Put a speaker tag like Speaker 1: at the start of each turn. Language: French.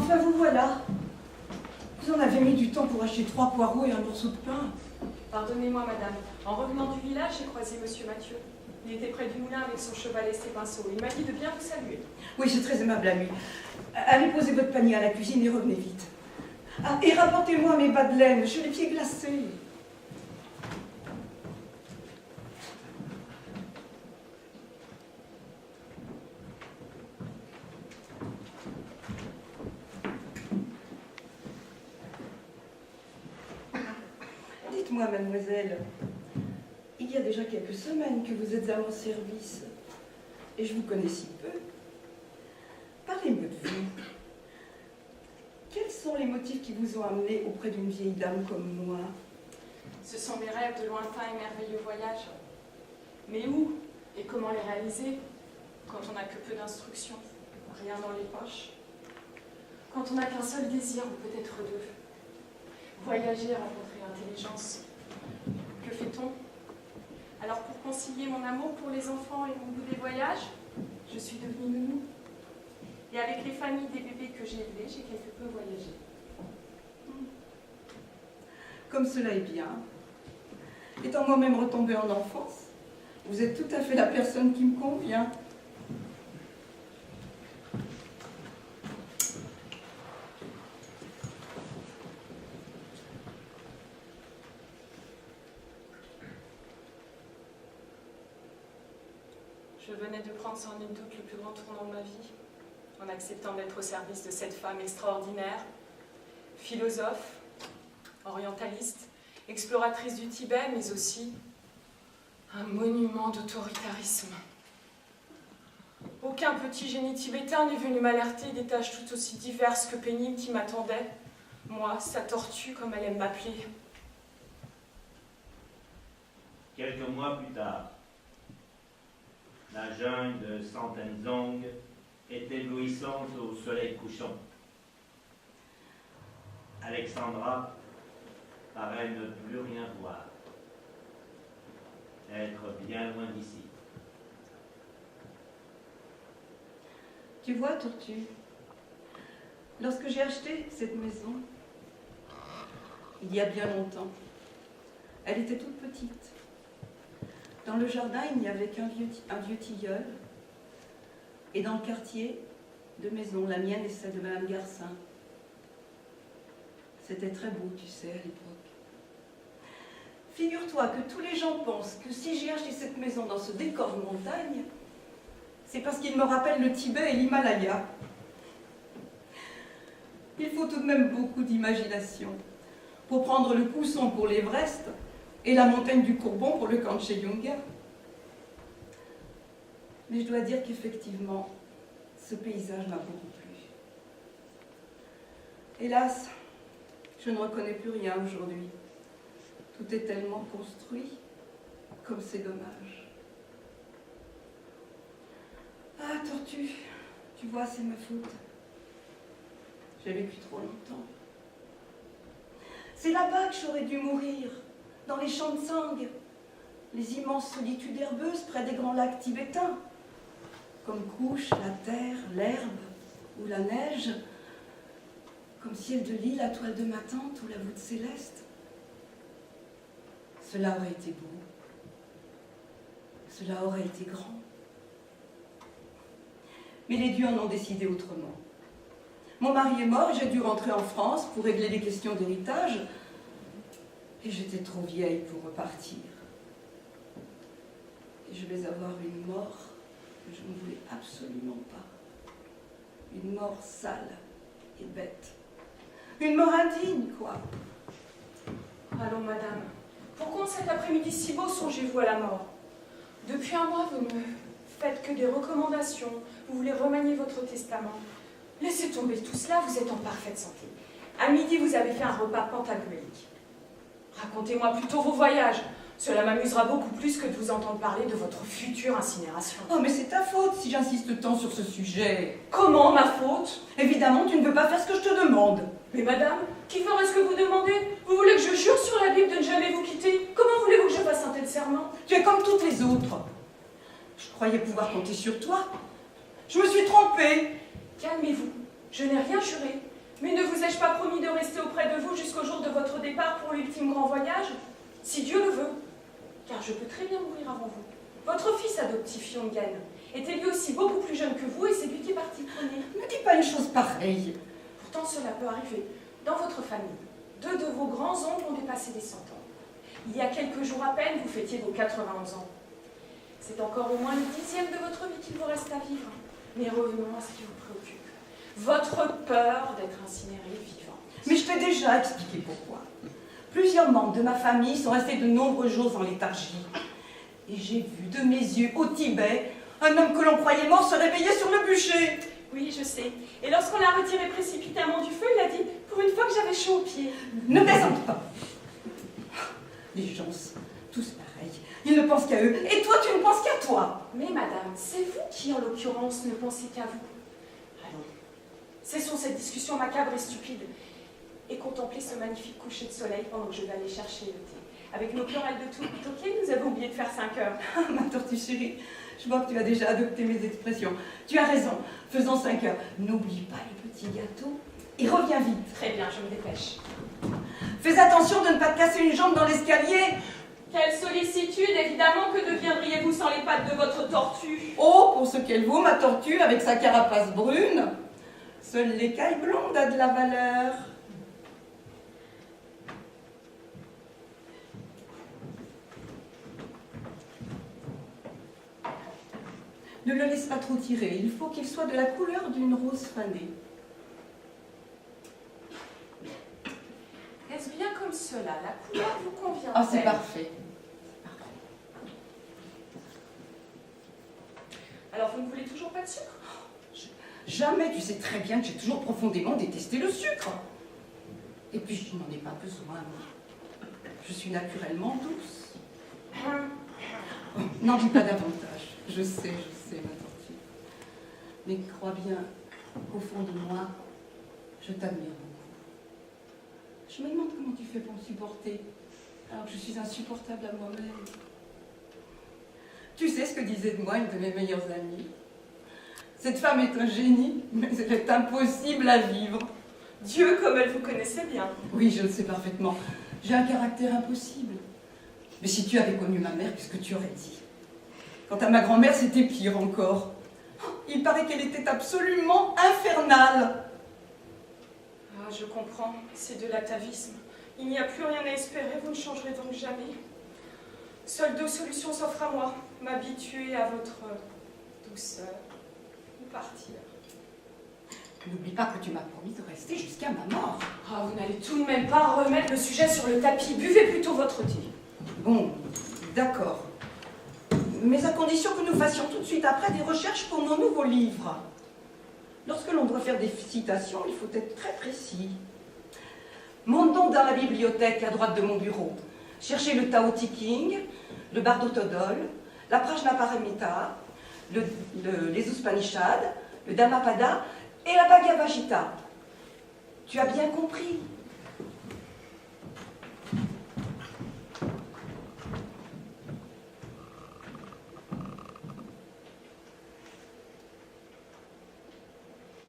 Speaker 1: Enfin, vous voilà. Vous en avez mis du temps pour acheter 3 poireaux et un morceau de pain.
Speaker 2: Pardonnez-moi, madame. En revenant du village, j'ai croisé monsieur Mathieu. Il était près du moulin avec son cheval et ses pinceaux. Il m'a dit de bien vous saluer.
Speaker 1: Oui, c'est très aimable à lui. Allez poser votre panier à la cuisine et revenez vite. Ah, et rapportez-moi mes bas de laine, j'ai les pieds glacés. Dites-moi, mademoiselle, il y a déjà quelques semaines que vous êtes à mon service, et je vous connais si peu. Parlez-moi de vous. Quels sont les motifs qui vous ont amené auprès d'une vieille dame comme moi?
Speaker 2: Ce sont mes rêves de lointains et merveilleux voyages. Mais où et comment les réaliser quand on n'a que peu d'instructions, rien dans les poches? Quand on n'a qu'un seul désir, ou peut-être deux. Voyager, rencontrer l'intelligence. Que fait-on? Alors pour concilier mon amour pour les enfants et mon goût des voyages, je suis devenue nounou. Et avec les familles des bébés que j'ai élevés, j'ai quelque peu voyagé.
Speaker 1: Comme cela est bien. Étant moi-même retombée en enfance, vous êtes tout à fait la personne qui me convient.
Speaker 2: Je venais de prendre sans nul doute le plus grand tournant de ma vie, en acceptant d'être au service de cette femme extraordinaire, philosophe, orientaliste, exploratrice du Tibet, mais aussi un monument d'autoritarisme. Aucun petit génie tibétain n'est venu m'alerter des tâches tout aussi diverses que pénibles qui m'attendaient. Moi, sa tortue, comme elle aime m'appeler.
Speaker 3: Quelques mois plus tard, la jungle de Santenzong est éblouissante au soleil couchant. Alexandra paraît ne plus rien voir, être bien loin d'ici.
Speaker 1: Tu vois, Tortue, lorsque j'ai acheté cette maison, il y a bien longtemps, elle était toute petite. Dans le jardin, il n'y avait qu'un vieux tilleul, et dans le quartier, 2 maisons, la mienne et celle de Madame Garcin. C'était très beau, tu sais, à l'époque. Figure-toi que tous les gens pensent que si j'ai acheté cette maison dans ce décor de montagne, c'est parce qu'il me rappelle le Tibet et l'Himalaya. Il faut tout de même beaucoup d'imagination pour prendre le Pousson pour l'Everest et la montagne du Courbon pour le Kanchenjunga. Mais je dois dire qu'effectivement, ce paysage m'a beaucoup plu. Hélas, je ne reconnais plus rien aujourd'hui. Tout est tellement construit, comme c'est dommage. Ah, Tortue, tu vois, c'est ma faute. J'ai vécu trop longtemps. C'est là-bas que j'aurais dû mourir, dans les champs de Sang, les immenses solitudes herbeuses près des grands lacs tibétains, comme couche la terre, l'herbe ou la neige, comme ciel de l'île, la toile de ma tante ou la voûte céleste. Cela aurait été beau, cela aurait été grand. Mais les dieux en ont décidé autrement. Mon mari est mort et j'ai dû rentrer en France pour régler les questions d'héritage. Et j'étais trop vieille pour repartir. Et je vais avoir une mort que je ne voulais absolument pas. Une mort sale et bête. Une mort indigne, quoi.
Speaker 2: Allons, madame. Pourquoi cet après-midi si beau songez-vous à la mort? Depuis un mois, vous ne faites que des recommandations. Vous voulez remanier votre testament. Laissez tomber tout cela, vous êtes en parfaite santé. À midi, vous avez fait un repas pentagoélique. Racontez-moi plutôt vos voyages. Cela m'amusera beaucoup plus que de vous entendre parler de votre future incinération.
Speaker 1: Oh, mais c'est ta faute si j'insiste tant sur ce sujet.
Speaker 2: Comment, ma faute?
Speaker 1: Évidemment, tu ne veux pas faire ce que je te demande.
Speaker 2: Mais madame, qui ferait ce que vous demandez? Vous voulez que je jure sur la Bible de ne jamais vous quitter? Comment voulez-vous que je fasse un tel serment?
Speaker 1: Tu es comme toutes les autres. Je croyais pouvoir compter sur toi. Je me suis trompée.
Speaker 2: Calmez-vous, je n'ai rien juré. Mais ne vous ai-je pas promis de rester auprès de vous jusqu'au jour de votre départ pour l'ultime grand voyage? Si Dieu le veut, car je peux très bien mourir avant vous. Votre fils adoptif, Yongen, était lui aussi beaucoup plus jeune que vous et c'est lui qui est parti le premier.
Speaker 1: Ne dis pas une chose pareille.
Speaker 2: Pourtant, cela peut arriver. Dans votre famille, 2 de vos grands-oncles ont dépassé les 100 ans. Il y a quelques jours à peine, vous fêtiez vos 91 ans. C'est encore au moins le 10e de votre vie qu'il vous reste à vivre. Mais revenons à ce qui vous préoccupe. Votre peur d'être incinéré vivant.
Speaker 1: Mais je t'ai déjà expliqué pourquoi. Plusieurs membres de ma famille sont restés de nombreux jours en léthargie. Et j'ai vu de mes yeux au Tibet un homme que l'on croyait mort se réveiller sur le bûcher.
Speaker 2: Oui, je sais. Et lorsqu'on l'a retiré précipitamment du feu, il a dit « Pour une fois que j'avais chaud aux pieds ».
Speaker 1: Ne plaisante pas. Les gens, tous pareils. Ils ne pensent qu'à eux. Et toi, tu ne penses qu'à toi.
Speaker 2: Mais madame, c'est vous qui, en l'occurrence, ne pensez qu'à vous. Allons, cessons cette discussion macabre et stupide et contemplez ce magnifique coucher de soleil pendant que je vais aller chercher le thé. Avec nos querelles de tout toqué, nous avons oublié de faire 5 heures.
Speaker 1: Ma tortue chérie, je vois que tu as déjà adopté mes expressions. Tu as raison, faisons 5 heures. N'oublie pas les petits gâteaux et reviens vite.
Speaker 2: Très bien, je me dépêche.
Speaker 1: Fais attention de ne pas te casser une jambe dans l'escalier.
Speaker 2: Quelle sollicitude, évidemment, que deviendriez-vous sans les pattes de votre tortue?
Speaker 1: Oh, pour ce qu'elle vaut, ma tortue, avec sa carapace brune. Seule l'écaille blonde a de la valeur. Ne le laisse pas trop tirer, il faut qu'il soit de la couleur d'une rose fanée.
Speaker 2: Est-ce bien comme cela? La couleur vous convient?
Speaker 1: Ah, c'est parfait.
Speaker 2: Alors, vous ne voulez toujours pas de sucre?
Speaker 1: Jamais, tu sais très bien que j'ai toujours profondément détesté le sucre. Et puis, je n'en ai pas besoin. Je suis naturellement douce. Oh, n'en dis pas davantage. Je sais, ma tortue. Mais crois bien qu'au fond de moi, je t'admire beaucoup. Je me demande comment tu fais pour me supporter, alors que je suis insupportable à moi-même. Tu sais ce que disait de moi une de mes meilleures amies? Cette femme est un génie, mais elle est impossible à vivre.
Speaker 2: Dieu, comme elle vous connaissait bien.
Speaker 1: Oui, je le sais parfaitement. J'ai un caractère impossible. Mais si tu avais connu ma mère, qu'est-ce que tu aurais dit? Quant à ma grand-mère, c'était pire encore. Il paraît qu'elle était absolument infernale.
Speaker 2: Ah, je comprends. C'est de l'atavisme. Il n'y a plus rien à espérer, vous ne changerez donc jamais. Seules 2 solutions s'offrent à moi. M'habituer à votre douceur ou partir.
Speaker 1: N'oublie pas que tu m'as promis de rester jusqu'à ma mort.
Speaker 2: Ah, vous n'allez tout de même pas remettre le sujet sur le tapis. Buvez plutôt votre thé.
Speaker 1: Bon, d'accord. Mais à condition que nous fassions tout de suite après des recherches pour nos nouveaux livres. Lorsque l'on doit faire des citations, il faut être très précis. Monte donc dans la bibliothèque à droite de mon bureau. Cherchez le Tao Te Ching, le Bardo Todol, la Prajnaparamita, les Upanishads, le Dhammapada et la Bhagavad Gita. Tu as bien compris.